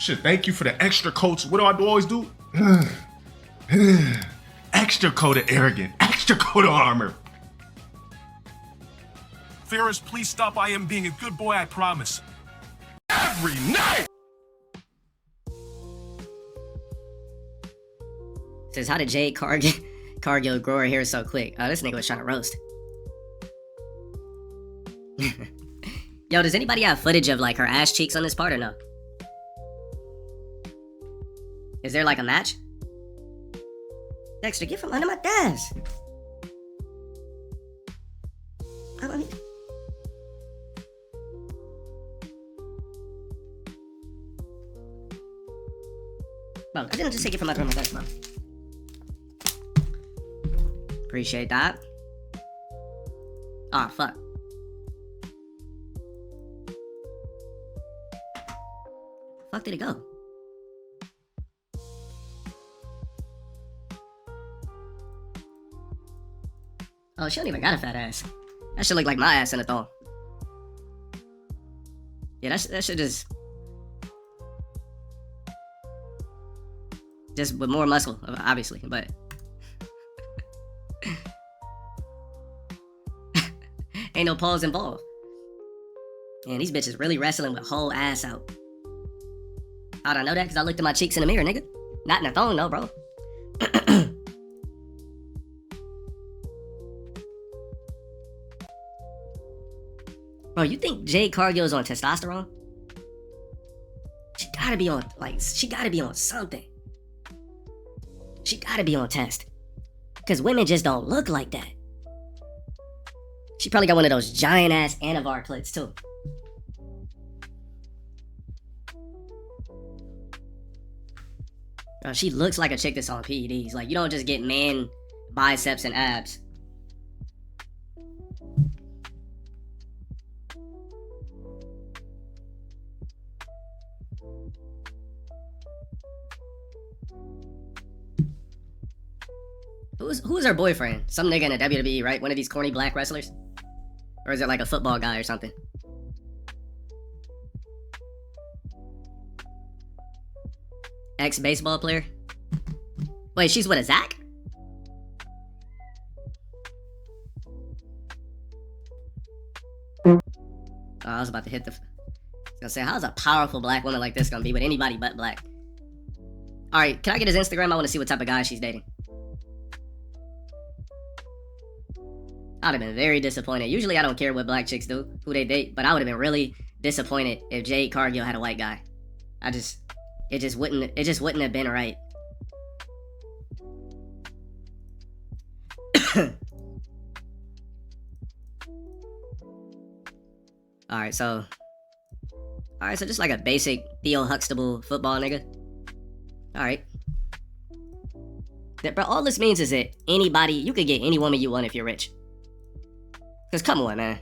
Shit, thank you for the extra coats. What do I always do? Extra coat of arrogant. Extra coat of armor. Ferris, please stop. I am being a good boy, I promise. Every night! Says, how did Jade Cargill grow her hair so quick? Oh, this nigga was trying to roast. Yo, does anybody have footage of like her ass cheeks on this part or no? Is there like a match? Dexter, get from under my desk. I mean... Bro, I didn't just take it from under my desk, bro. Appreciate that. Ah, fuck. Fuck did it go? Oh, she don't even got a fat ass. That should look like my ass in a thong. Yeah, that should just with more muscle, obviously, but ain't no pause involved. Man, these bitches really wrestling with whole ass out. How'd I know that? Because I looked at my cheeks in the mirror, nigga. Not in a thong, no, bro. Bro, you think Jade Cargill's on testosterone? She gotta be on, like, she gotta be on something. She gotta be on test. Because women just don't look like that. She probably got one of those giant-ass Anavar clits, too. Bro, she looks like a chick that's on PEDs. Like, you don't just get man biceps and abs. Who's her boyfriend? Some nigga in the WWE, right? One of these corny black wrestlers? Or is it like a football guy or something? Ex-baseball player? Wait, she's with a Zach? Oh, I was about to hit the... I was gonna say, how's a powerful black woman like this gonna be with anybody but black? Alright, can I get his Instagram? I wanna see what type of guy she's dating. I'd have been very disappointed. Usually I don't care what black chicks do, who they date, but I would have been really disappointed if Jade Cargill had a white guy. It just wouldn't have been right. Alright, so just like a basic Theo Huxtable football nigga. Alright. Bro, all this means is that anybody, you could get any woman you want if you're rich. Cause come on, man.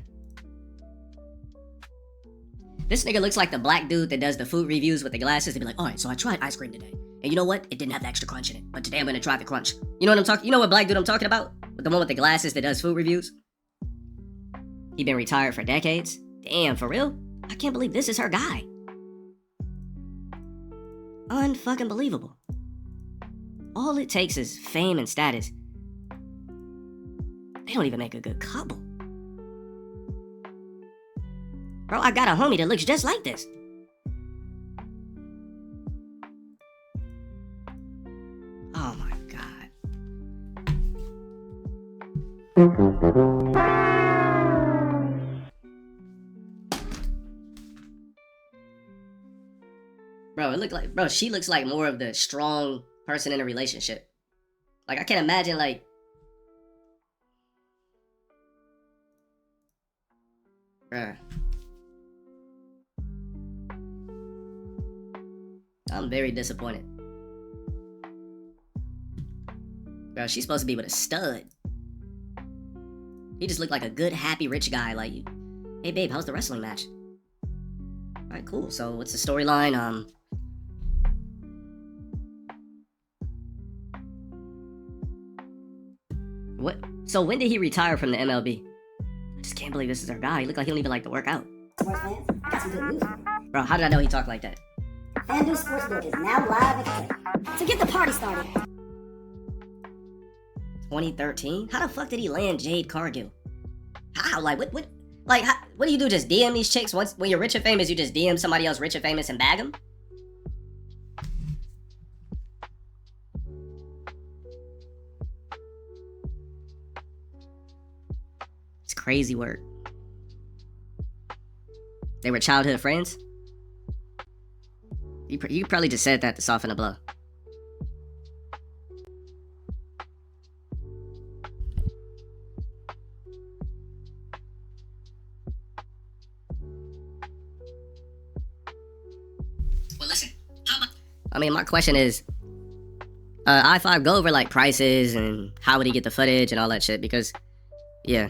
This nigga looks like the black dude that does the food reviews with the glasses. They'd be like, alright, so I tried ice cream today. And you know what? It didn't have the extra crunch in it. But today I'm gonna try the crunch. You know what I'm talking? You know what black dude I'm talking about? The one with the glasses that does food reviews? He been retired for decades. Damn, for real? I can't believe this is her guy. Unfucking believable. All it takes is fame and status. They don't even make a good couple. Bro, I got a homie that looks just like this. Oh my god. Bro, she looks like more of the strong person in a relationship. Like, I can't imagine, like... Bruh. I'm very disappointed. Bro, she's supposed to be with a stud. He just looked like a good, happy, rich guy like you. Hey, babe, how's the wrestling match? Alright, cool. So, what's the storyline? What? So, when did he retire from the MLB? I just can't believe this is our guy. He looked like he don't even like to work out. Bro, how did I know he talked like that? FanDuel Sportsbook is now live at Kentucky. So get the party started. 2013? How the fuck did he land Jade Cargill? How? Like, what? Like, what do you do? Just DM these chicks? Once when you're rich and famous, you just DM somebody else rich and famous and bag them? It's crazy work. They were childhood friends? You probably just said that to soften the blow. Well, listen, I mean, my question is, I5, go over like prices and how would he get the footage and all that shit, because, yeah.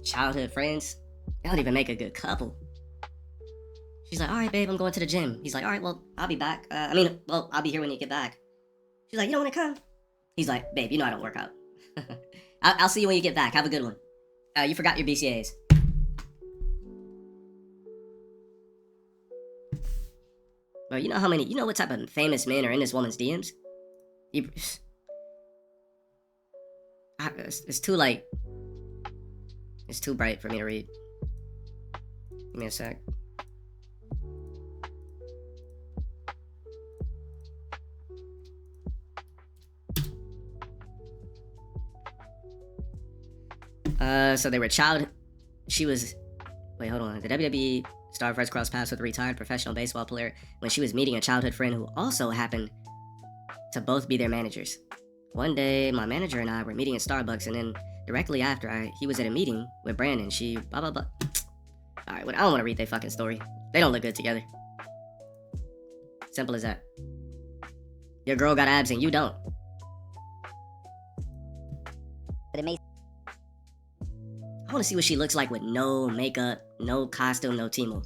Childhood friends, they don't even make a good couple. She's like, all right, babe, I'm going to the gym. He's like, all right, well, I'll be back. I'll be here when you get back. She's like, you don't want to come? He's like, babe, you know I don't work out. I'll see you when you get back. Have a good one. You forgot your BCAAs. Bro, you know what type of famous men are in this woman's DMs? It's too, like, it's too bright for me to read. Give me a sec. So they were she was, wait, hold on. The WWE star first crossed paths with a retired professional baseball player when she was meeting a childhood friend who also happened to both be their managers. One day, my manager and I were meeting at Starbucks, and then directly after, he was at a meeting with Brandon. She, blah, blah, blah. Alright, I don't want to read their fucking story. They don't look good together. Simple as that. Your girl got abs and you don't. But it makes I want to see what she looks like with no makeup, no costume, no Timo.